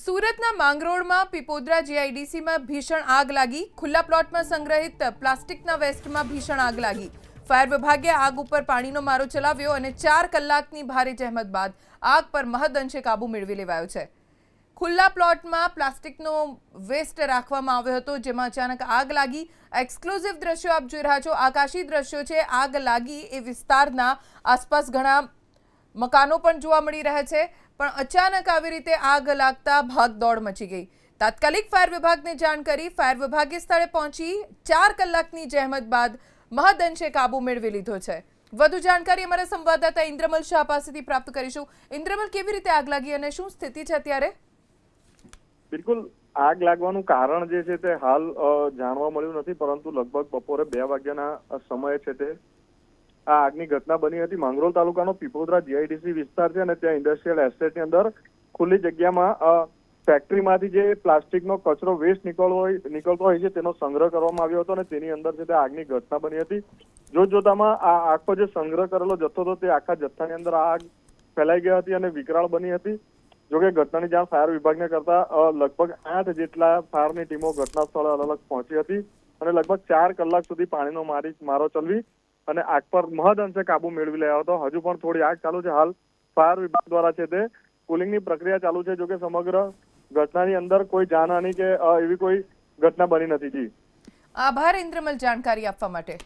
સુરતના માંગરોળમાં પીપોદરા જીઆઈડીસીમાં ભીષણ આગ લાગી। ખુલ્લા પ્લોટમાં સંગ્રહિત પ્લાસ્ટિકના વેસ્ટમાં ભીષણ આગ લાગી। ફાયર વિભાગે આગ ઉપર પાણીનો મારો ચલાવ્યો અને 4 કલાકની ભારે જહેમત બાદ આગ પર મહદઅંશે કાબુ મેળવી લેવાયો છે। ખુલ્લા પ્લોટમાં પ્લાસ્ટિકનો વેસ્ટ રાખવામાં આવ્યો હતો, જેમાં અચાનક આગ લાગી। એક્સક્લુઝિવ દ્રશ્યો આપ જોઈ રહ્યા છો, આકાશી દ્રશ્યો છે। આગ લાગી એ વિસ્તારના આસપાસ ઘણા મકાનો પણ જોવા મળી રહ્યા છે, પણ અચાનક આવી રીતે આગ લાગતા ભાગદોડ મચી ગઈ। તાત્કાલિક ફાયર વિભાગને જાણ કરી ફાયર વિભાગે સ્થળે પહોંચી 4 કલાકની જહેમત બાદ મહદઅંશે કાબુ મેળવી લીધો છે। વધુ જાણકારી અમારા સંવાદદાતા ઇન્દ્રમલ શાહ પાસેથી પ્રાપ્ત કરીશું। ઇન્દ્રમલ, કેવી રીતે આગ લાગી અને શું સ્થિતિ છે અત્યારે? બિલકુલ, આગ લાગવાનું કારણ જે છે તે હાલ જાણવા મળ્યું નથી, પરંતુ લગભગ બપોરે 2 વાગ્યાના સમયે છે તે આ આગની ઘટના બની હતી। માંગરોળ તાલુકાનો પીપોદરા જીઆઈડીસી વિસ્તાર છે અને ત્યાં ઇન્ડસ્ટ્રીયલ એસ્ટેટની અંદર ખુલ્લી જગ્યામાં ફેક્ટરીમાંથી જે પ્લાસ્ટિકનો કચરો વેસ્ટ નીકળતો હોય છે તેનો સંગ્રહ કરવામાં આવ્યો હતો અને તેની અંદર છે તે આગની ઘટના બની હતી। જોતજોતામાં આ આખો જે સંગ્રહ કરેલો જથ્થો હતો તે આખા જથ્થાની અંદર આગ ફેલાઈ ગઈ હતી અને વિકરાળ બની હતી। જોકે ઘટનાની જાણ ફાયર વિભાગને કરતા લગભગ 8 જેટલા ફાયરની ટીમો ઘટના સ્થળે અલગ પહોંચી હતી અને લગભગ 4 કલાક સુધી પાણીનો મારો ચલાવી અને આગ પર મહદઅંશે કાબુ મેળવી લેવાયો હતો। હજુ પણ થોડી આગ ચાલુ છે। હાલ ફાયર વિભાગ દ્વારા છે તે કુલિંગની પ્રક્રિયા ચાલુ છે। જોકે સમગ્ર ઘટનાની અંદર કોઈ જાનહાની કે એવી કોઈ ઘટના બની નથી। જી, આભાર ઇન્દ્રમલ, જાણકારી આપવા માટે।